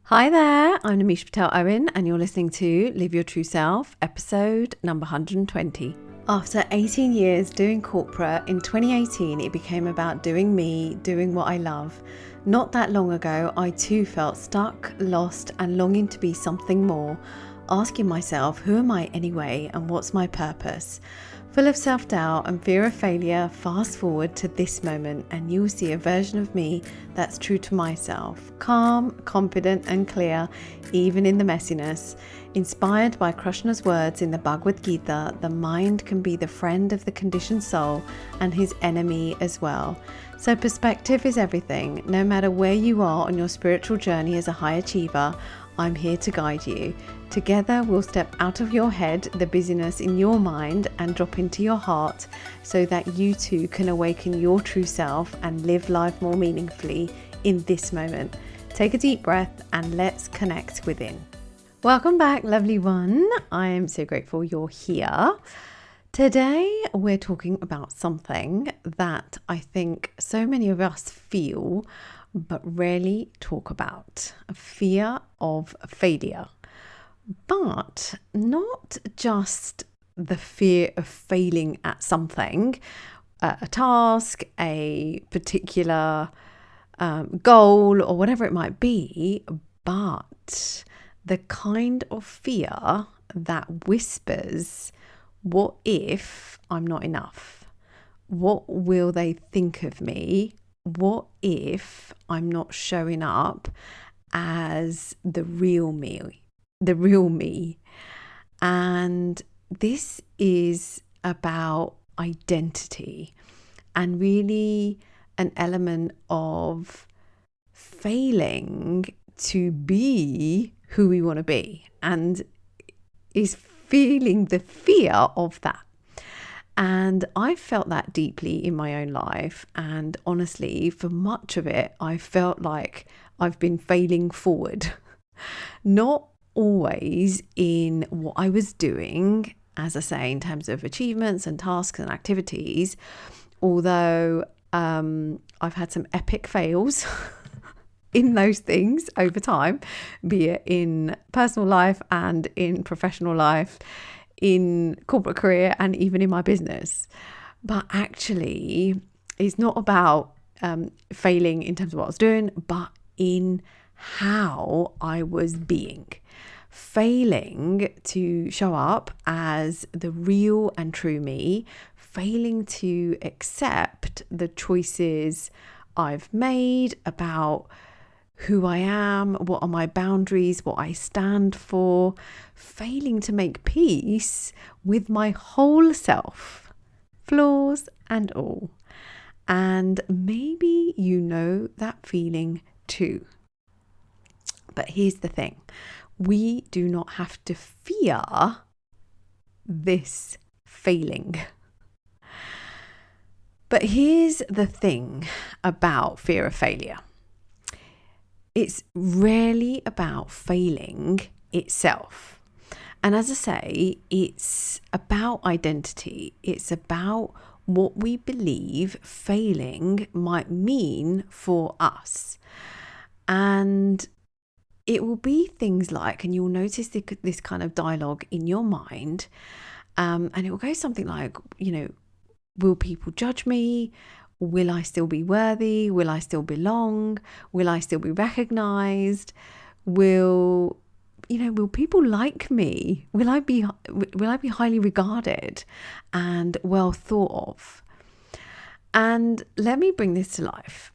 Hi there, I'm Namish Patel Owen, and you're listening to Live Your True Self, episode number 120. After 18 years doing corporate, in 2018 it became about doing me, doing what I love. Not that long ago, I too felt stuck, lost, and longing to be something more, asking myself, who am I anyway, and what's my purpose? Full of self-doubt and fear of failure, fast forward to this moment and you'll see a version of me that's true to myself, calm, confident and clear, even in the messiness. Inspired by Krishna's words in the Bhagavad Gita, the mind can be the friend of the conditioned soul and his enemy as well. So perspective is everything. No matter where you are on your spiritual journey as a high achiever, I'm here to guide you. Together we'll step out of your head, the busyness in your mind, and drop into your heart so that you too can awaken your true self and live life more meaningfully in this moment. Take a deep breath and let's connect within. Welcome back, lovely one. I am so grateful you're here. Today we're talking about something that I think so many of us feel but rarely talk about: a fear of failure. But not just the fear of failing at something, a task, a particular goal, or whatever it might be, but the kind of fear that whispers, what if I'm not enough? What will they think of me? What if I'm not showing up as the real me? And this is about identity and really an element of failing to be who we want to be, and is feeling the fear of that. And I felt that deeply in my own life, and honestly, for much of it, I felt like I've been failing forward. Not always in what I was doing, as I say, in terms of achievements and tasks and activities, although I've had some epic fails in those things over time, be it in personal life and in professional life, in corporate career and even in my business. But actually, it's not about failing in terms of what I was doing, but in how I was being. Failing to show up as the real and true me, failing to accept the choices I've made about who I am, what are my boundaries, what I stand for, failing to make peace with my whole self, flaws and all. And maybe you know that feeling too. But here's the thing. We do not have to fear this failing. But here's the thing about fear of failure. It's rarely about failing itself. And as I say, it's about identity. It's about what we believe failing might mean for us. And it will be things like, and you'll notice this kind of dialogue in your mind, and it will go something like, will people judge me? Will I still be worthy? Will I still belong? Will I still be recognized? Will people like me? Will I be highly regarded and well thought of? And let me bring this to life.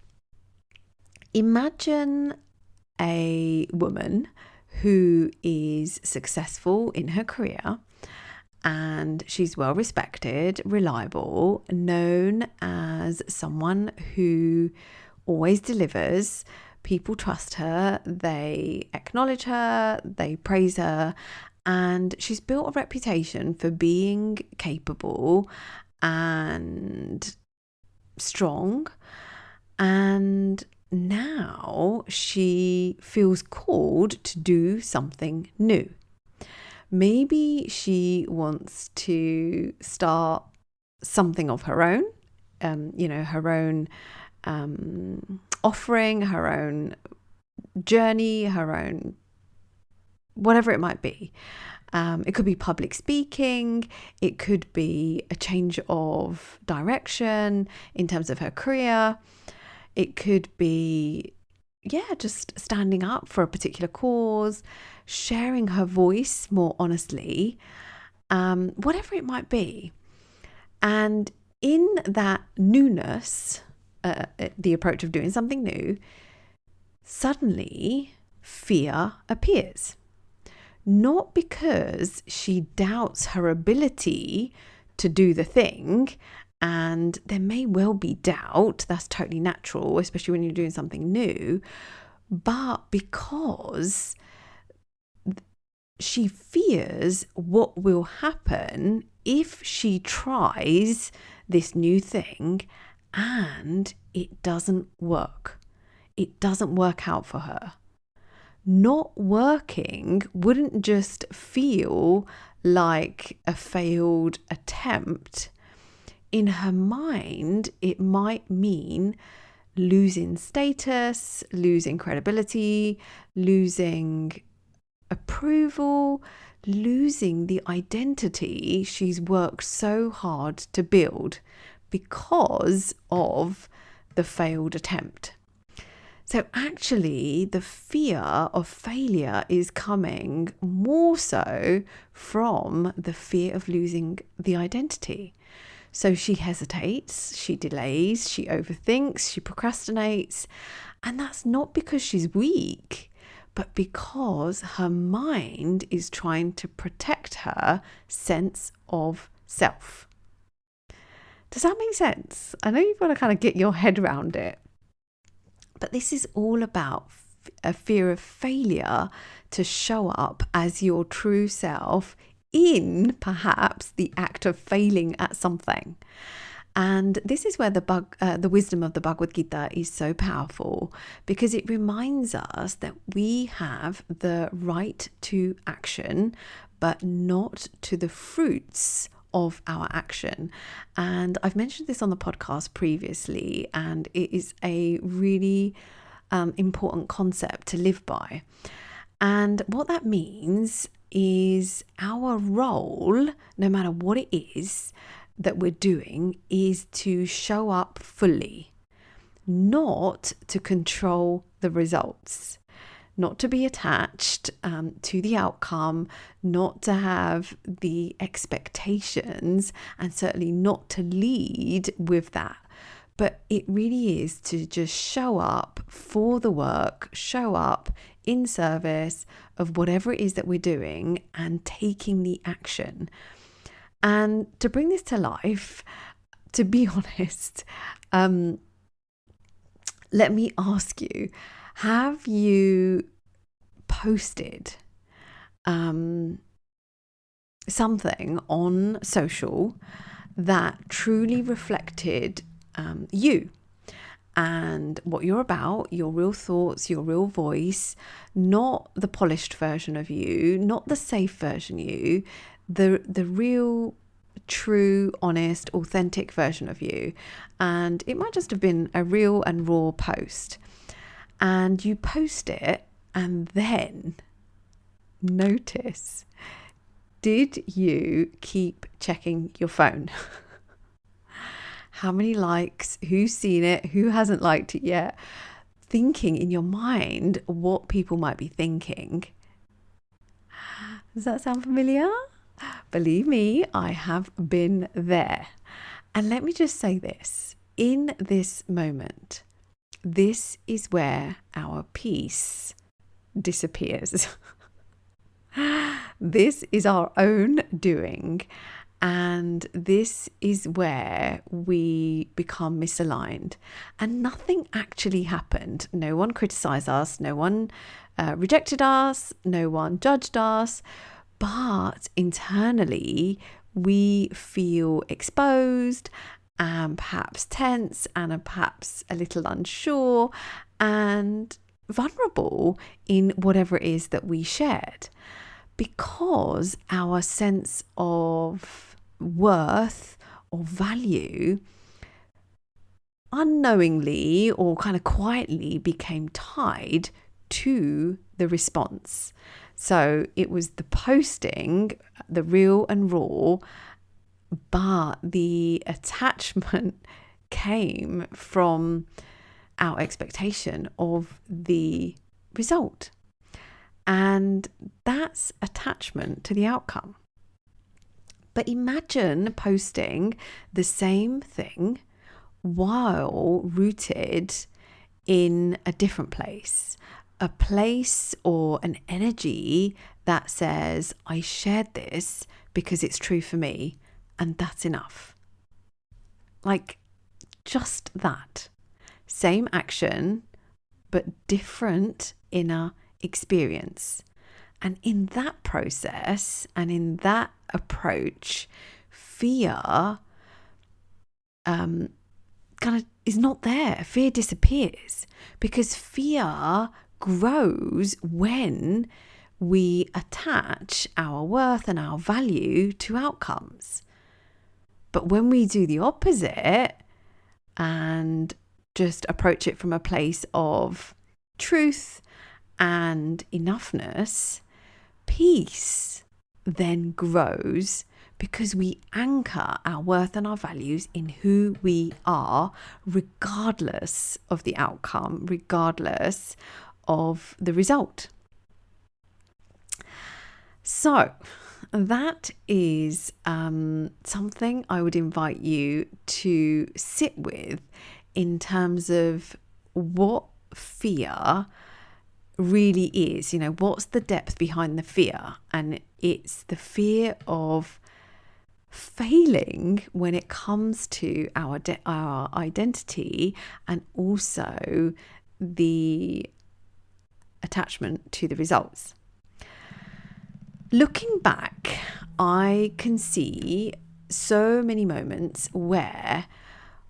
Imagine a woman who is successful in her career, and she's well respected, reliable, known as someone who always delivers. People trust her, they acknowledge her, they praise her, and she's built a reputation for being capable and strong. And now she feels called to do something new. Maybe she wants to start something of her own, her own offering, her own journey, her own, whatever it might be. It could be public speaking. It could be a change of direction in terms of her career. It could be, just standing up for a particular cause, sharing her voice more honestly, whatever it might be. And in that newness, the approach of doing something new, suddenly fear appears. Not because she doubts her ability to do the thing, and there may well be doubt, that's totally natural, especially when you're doing something new, but because she fears what will happen if she tries this new thing and it doesn't work. It doesn't work out for her. Not working wouldn't just feel like a failed attempt. In her mind, it might mean losing status, losing credibility, losing approval, losing the identity she's worked so hard to build because of the failed attempt. So actually, the fear of failure is coming more so from the fear of losing the identity. So she hesitates, she delays, she overthinks, she procrastinates. And that's not because she's weak, but because her mind is trying to protect her sense of self. Does that make sense? I know you've got to kind of get your head around it. But this is all about a fear of failure to show up as your true self in perhaps the act of failing at something. And this is where the wisdom of the Bhagavad Gita is so powerful, because it reminds us that we have the right to action, but not to the fruits of our action. And I've mentioned this on the podcast previously, and it is a really important concept to live by. And what that means is our role, no matter what it is that we're doing, is to show up fully, not to control the results, not to be attached to the outcome, not to have the expectations, and certainly not to lead with that. But it really is to just show up for the work, show up in service of whatever it is that we're doing and taking the action. And to bring this to life, to be honest, let me ask you, have you posted something on social that truly reflected you and what you're about, your real thoughts, your real voice, not the polished version of you, not the safe version of you, the real, true, honest, authentic version of you? And it might just have been a real and raw post. And you post it, and then notice, did you keep checking your phone? How many likes? Who's seen it? Who hasn't liked it yet? Thinking in your mind what people might be thinking. Does that sound familiar? Believe me, I have been there. And let me just say this. In this moment, this is where our peace disappears. This is our own doing. And this is where we become misaligned. And nothing actually happened. No one criticized us. No one rejected us. No one judged us. But internally, we feel exposed and perhaps tense and perhaps a little unsure and vulnerable in whatever it is that we shared, because our sense of worth or value unknowingly or kind of quietly became tied to the response. So it was the posting, the real and raw, but the attachment came from our expectation of the result. And that's attachment to the outcome. But imagine posting the same thing while rooted in a different place, a place or an energy that says, I shared this because it's true for me, and that's enough. Like, just that. Same action, but different inner experience. And in that process and in that approach, fear kind of is not there. Fear disappears, because fear grows when we attach our worth and our value to outcomes. But when we do the opposite and just approach it from a place of truth and enoughness, peace then grows, because we anchor our worth and our values in who we are, regardless of the outcome, regardless of the result. So that is something I would invite you to sit with in terms of what fear really is. What's the depth behind the fear? And it's the fear of failing when it comes to our identity, and also the attachment to the results. Looking back, I can see so many moments where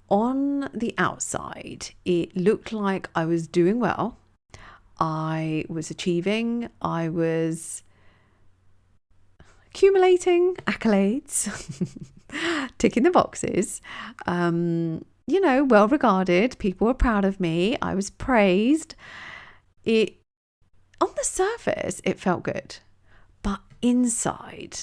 on the outside it looked like I was doing well, I was achieving, I was accumulating accolades, ticking the boxes, well regarded, people were proud of me, I was praised. On the surface, it felt good. But inside,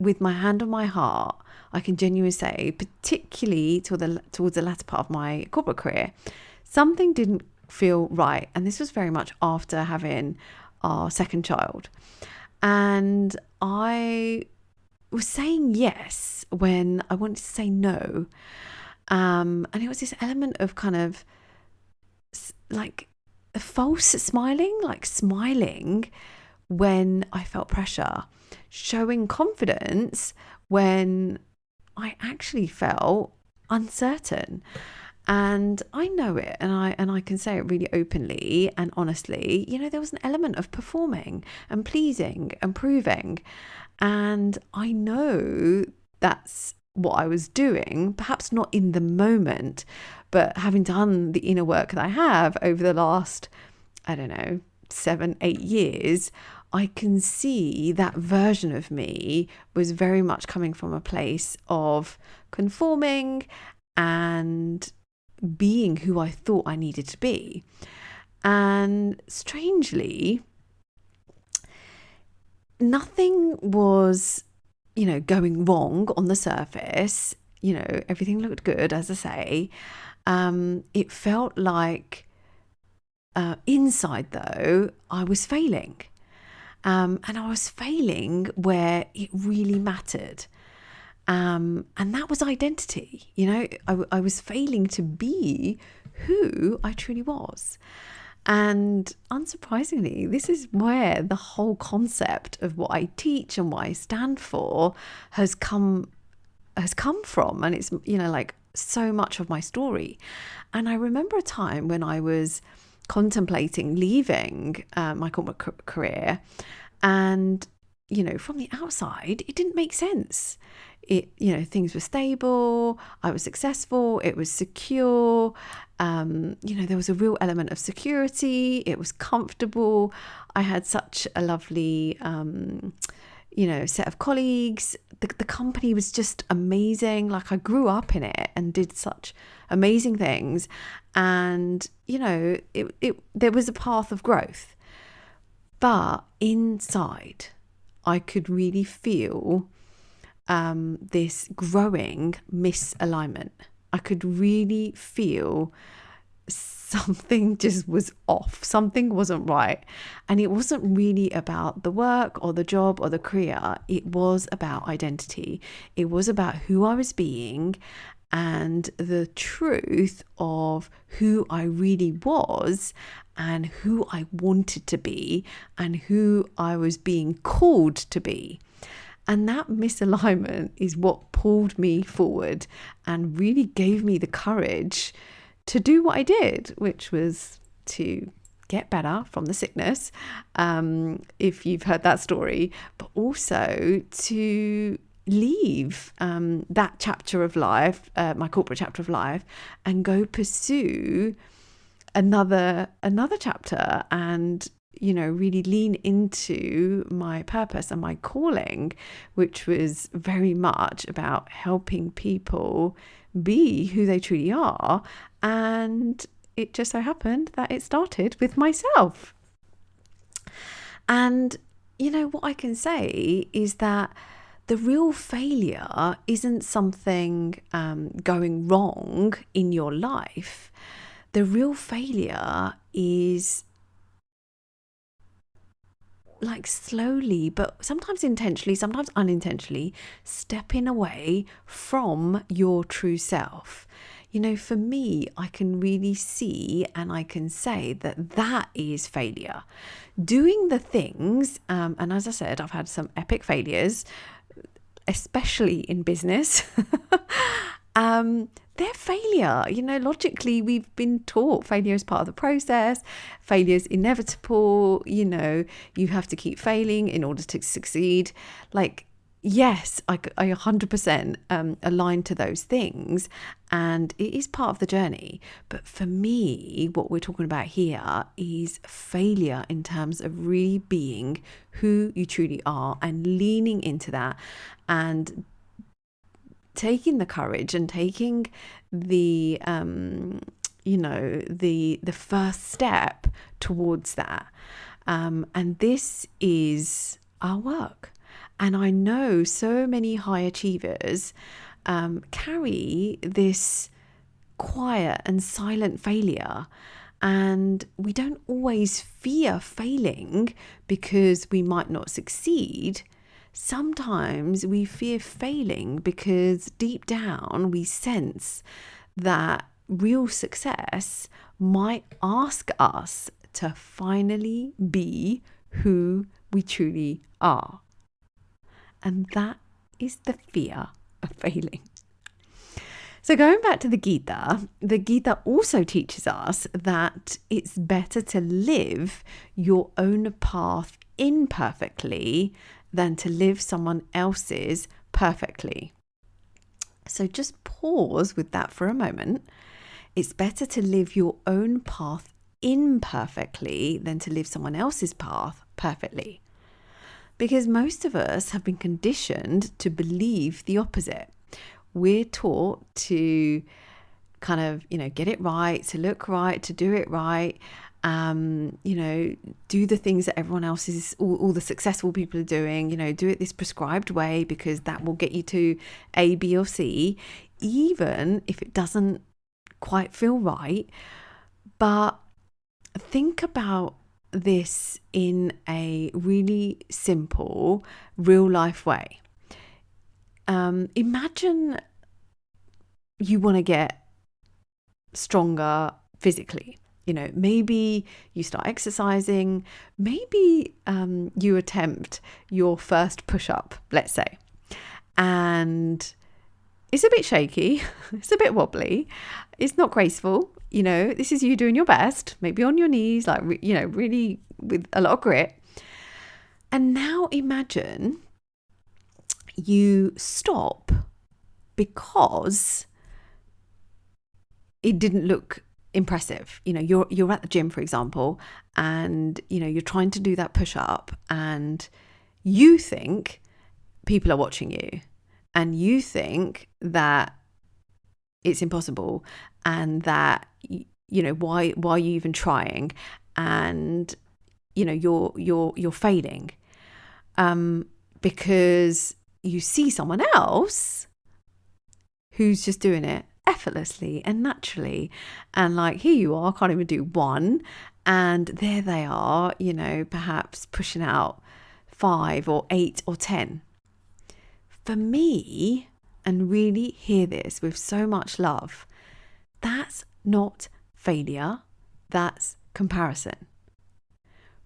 with my hand on my heart, I can genuinely say, particularly towards the latter part of my corporate career, something didn't feel right. And this was very much after having our second child. And I was saying yes when I wanted to say no. And it was this element of kind of like a false smiling, like smiling when I felt pressure, showing confidence when I actually felt uncertain. And I know it, and I can say it really openly and honestly. There was an element of performing and pleasing and proving, and I know that's what I was doing, perhaps not in the moment, but having done the inner work that I have over the last, 7-8 years, I can see that version of me was very much coming from a place of conforming and being who I thought I needed to be. And strangely, nothing was, going wrong on the surface. Everything looked good, as I say. It felt like inside, though, I was failing. And I was failing where it really mattered. And that was identity. I was failing to be who I truly was. And unsurprisingly, this is where the whole concept of what I teach and what I stand for has come from. And it's, like so much of my story. And I remember a time when I was contemplating leaving my corporate career, and from the outside it didn't make sense. Things were stable, I was successful, it was secure, there was a real element of security, it was comfortable, I had such a lovely set of colleagues, the company was just amazing, like I grew up in it and did such amazing things, and there was a path of growth. But inside, I could really feel this growing misalignment. I could really feel something just was off. Something wasn't right. And it wasn't really about the work or the job or the career. It was about identity. It was about who I was being and the truth of who I really was and who I wanted to be and who I was being called to be. And that misalignment is what pulled me forward and really gave me the courage to do what I did, which was to get better from the sickness, if you've heard that story, but also to leave that chapter of life, my corporate chapter of life, and go pursue another chapter and really lean into my purpose and my calling, which was very much about helping people be who they truly are. And it just so happened that it started with myself. And what I can say is that the real failure isn't something going wrong in your life. The real failure is like slowly, but sometimes intentionally, sometimes unintentionally, stepping away from your true self. For me, I can really see and I can say that is failure. Doing the things, and as I said, I've had some epic failures, especially in business. They're failure. Logically, we've been taught failure is part of the process. Failure is inevitable. You have to keep failing in order to succeed. Yes, I 100% align to those things, and it is part of the journey. But for me, what we're talking about here is failure in terms of really being who you truly are and leaning into that and taking the courage and taking the the first step towards that, and this is our work. And I know so many high achievers carry this quiet and silent failure, and we don't always fear failing because we might not succeed. Sometimes we fear failing because deep down we sense that real success might ask us to finally be who we truly are. And that is the fear of failing. So going back to the Gita also teaches us that it's better to live your own path imperfectly than to live someone else's perfectly. So just pause with that for a moment. It's better to live your own path imperfectly than to live someone else's path perfectly. Because most of us have been conditioned to believe the opposite. We're taught to kind of, get it right, to look right, to do it right, do the things that everyone else is, all the successful people are doing, do it this prescribed way because that will get you to A, B, or C, even if it doesn't quite feel right. But think about this in a really simple, real life way. Imagine you want to get stronger physically. Maybe you start exercising, maybe you attempt your first push-up, let's say, and it's a bit shaky, it's a bit wobbly, it's not graceful. This is you doing your best, maybe on your knees, really with a lot of grit. And now imagine you stop because it didn't look impressive. You're at the gym, for example, and you're trying to do that push up and you think people are watching you and you think that it's impossible and that why are you even trying, and you're failing, because you see someone else who's just doing it effortlessly and naturally, and like, here you are, can't even do one, and there they are, perhaps pushing out 5 or 8 or 10. For me, and really hear this with so much love, that's not failure, that's comparison.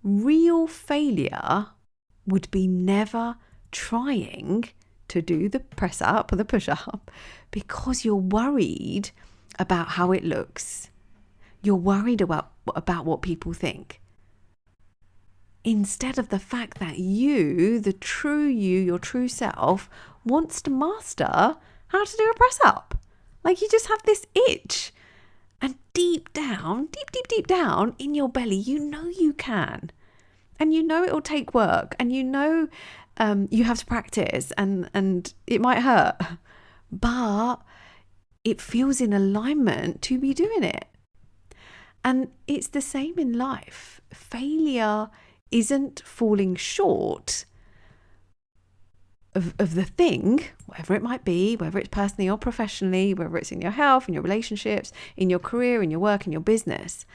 Real failure would be never trying to do the press up or the push up because you're worried about how it looks. You're worried about what people think. Instead of the fact that you, the true you, your true self, wants to master how to do a press up. Like, you just have this itch. And deep down in your belly, you can. And it will take work. And you have to practice. And it might hurt. But it feels in alignment to be doing it. And it's the same in life. Failure isn't falling short of the thing, whatever it might be, whether it's personally or professionally, whether it's in your health, in your relationships, in your career, in your work, in your business.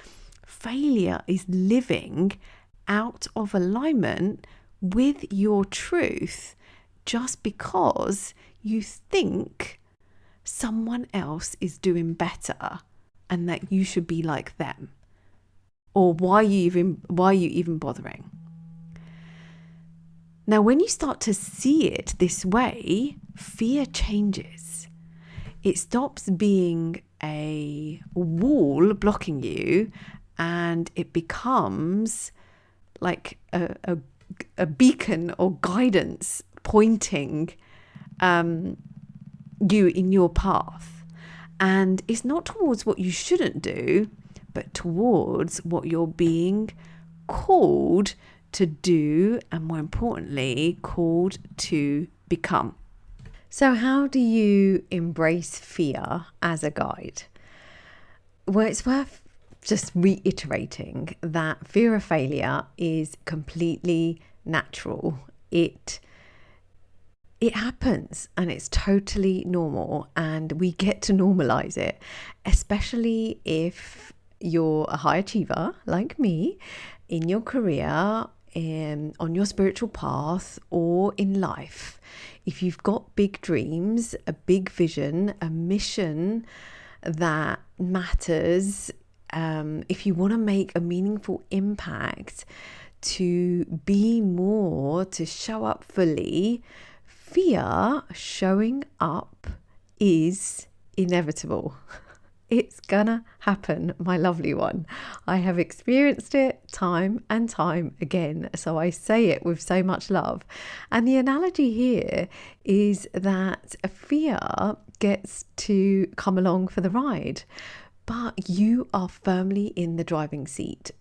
Failure is living out of alignment with your truth just because you think someone else is doing better and that you should be like them. Or why are you even bothering? Now, when you start to see it this way, fear changes. It stops being a wall blocking you, and it becomes like a beacon or guidance pointing you in your path. And it's not towards what you shouldn't do, but towards what you're being called to do, and more importantly, called to become. So how do you embrace fear as a guide? Well, it's worth just reiterating that fear of failure is completely natural. It happens, and it's totally normal, and we get to normalize it, especially if you're a high achiever like me in your career, on your spiritual path, or in life. If you've got big dreams, a big vision, a mission that matters, if you want to make a meaningful impact, to be more, to show up fully, fear showing up is inevitable. It's gonna happen, my lovely one. I have experienced it time and time again, so I say it with so much love. And the analogy here is that fear gets to come along for the ride, but you are firmly in the driving seat.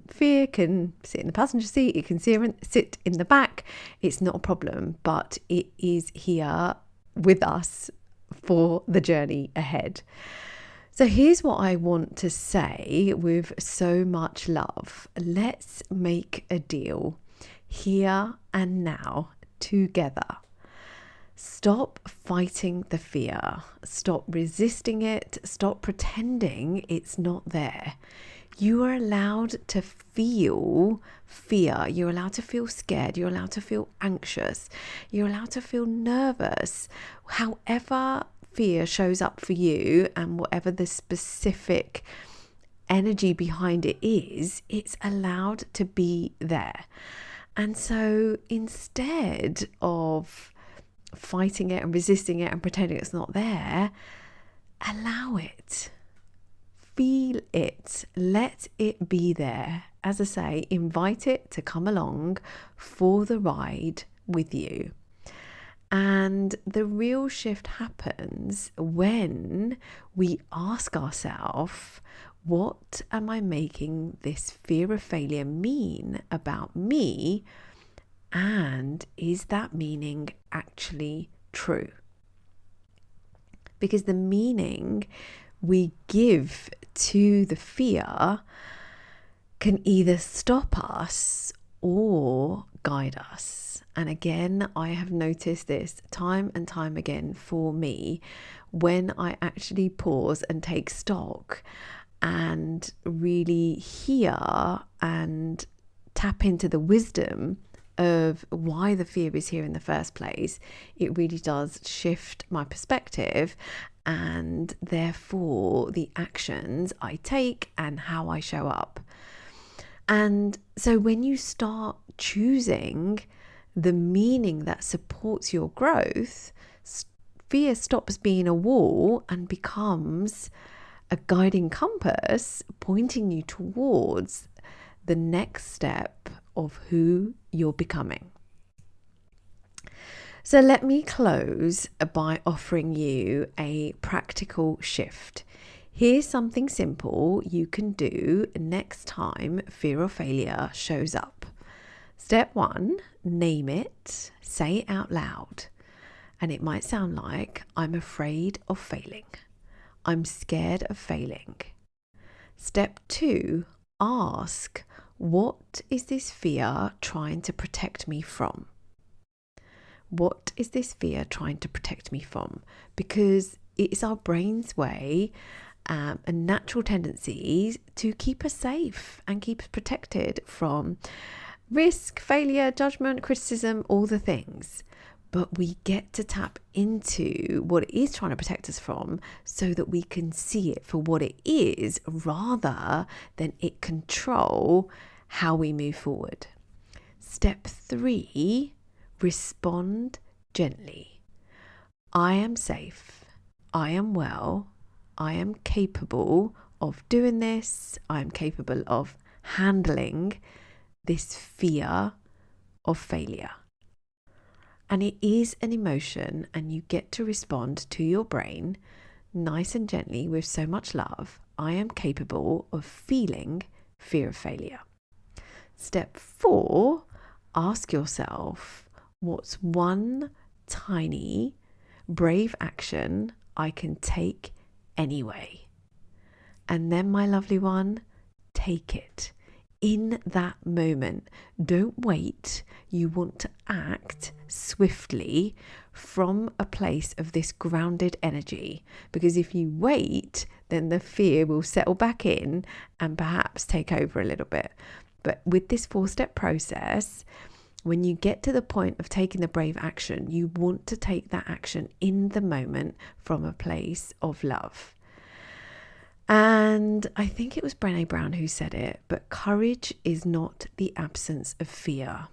Fear can sit in the passenger seat, it can sit in the back. It's not a problem, but it is here with us for the journey ahead. So here's what I want to say with so much love. Let's make a deal here and now together. Stop fighting the fear. Stop resisting it. Stop pretending it's not there. You are allowed to feel fear. You're allowed to feel scared. You're allowed to feel anxious. You're allowed to feel nervous. However fear shows up for you, and whatever the specific energy behind it is, it's allowed to be there. And so instead of fighting it and resisting it and pretending it's not there, allow it. Feel it. Let it be there. As I say, invite it to come along for the ride with you. And the real shift happens when we ask ourselves, what am I making this fear of failure mean about me? And is that meaning actually true? Because the meaning we give to the fear can either stop us or guide us. And again, I have noticed this time and time again for me when I actually pause and take stock and really hear and tap into the wisdom of why the fear is here in the first place. It really does shift my perspective and therefore the actions I take and how I show up. And so when you start choosing the meaning that supports your growth, fear stops being a wall and becomes a guiding compass pointing you towards the next step of who you're becoming. So let me close by offering you a practical shift. Here's something simple you can do next time fear or failure shows up. Step 1, name it, say it out loud. And it might sound like, I'm afraid of failing. I'm scared of failing. Step 2, ask, what is this fear trying to protect me from? What is this fear trying to protect me from? Because it's our brain's way and natural tendencies to keep us safe and keep us protected from risk, failure, judgment, criticism, all the things. But we get to tap into what it is trying to protect us from so that we can see it for what it is rather than it control how we move forward. Step 3, respond gently. I am safe. I am well. I am capable of doing this. I am capable of handling this fear of failure. And it is an emotion, and you get to respond to your brain nice and gently with so much love. I am capable of feeling fear of failure. Step 4, ask yourself, what's one tiny brave action I can take anyway? And then, my lovely one, take it. In that moment, don't wait. You want to act swiftly from a place of this grounded energy, because if you wait, then the fear will settle back in and perhaps take over a little bit. But with this 4-step process, when you get to the point of taking the brave action, you want to take that action in the moment from a place of love. And I think it was Brené Brown who said it, but courage is not the absence of fear.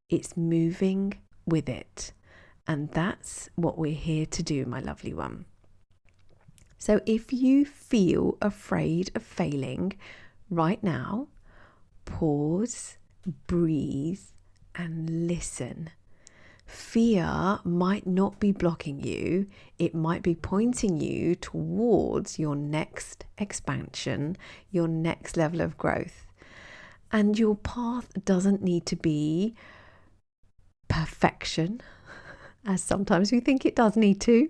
It's moving with it. And that's what we're here to do, my lovely one. So if you feel afraid of failing right now, pause, breathe, and listen. Fear might not be blocking you. It might be pointing you towards your next expansion, your next level of growth. And your path doesn't need to be perfection, as sometimes we think it does need to.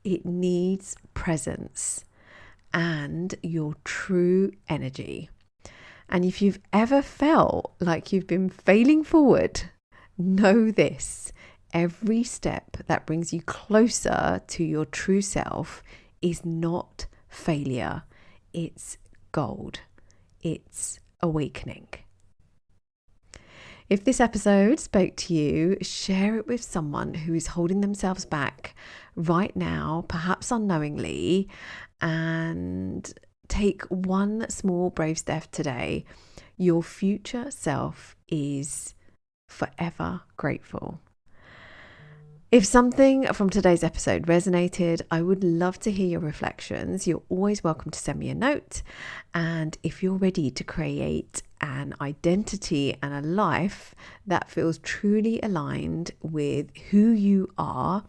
It needs presence and your true energy. And if you've ever felt like you've been failing forward, know this. Every step that brings you closer to your true self is not failure. It's gold. It's awakening. If this episode spoke to you, share it with someone who is holding themselves back right now, perhaps unknowingly, and take one small brave step today. Your future self is forever grateful. If something from today's episode resonated, I would love to hear your reflections. You're always welcome to send me a note. And if you're ready to create an identity and a life that feels truly aligned with who you are,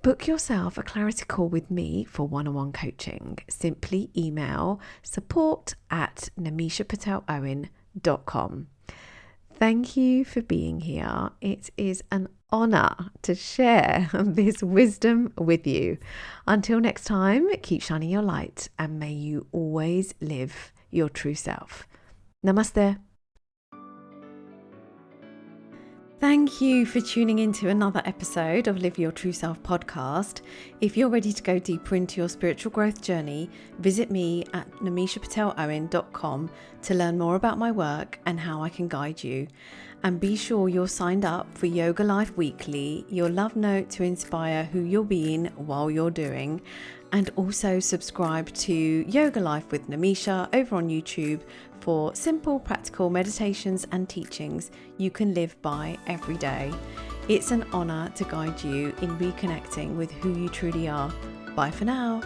book yourself a clarity call with me for one-on-one coaching. Simply email support@namishapatelowen.com. Thank you for being here. It is an honor to share this wisdom with you. Until next time, keep shining your light and may you always live your true self. Namaste. Thank you for tuning into another episode of Live Your True Self podcast. If you're ready to go deeper into your spiritual growth journey, visit me at namishapatelowen.com to learn more about my work and how I can guide you. And be sure you're signed up for Yoga Life Weekly, your love note to inspire who you're being while you're doing. And also subscribe to Yoga Life with Namisha over on YouTube for simple, practical meditations and teachings you can live by every day. It's an honor to guide you in reconnecting with who you truly are. Bye for now.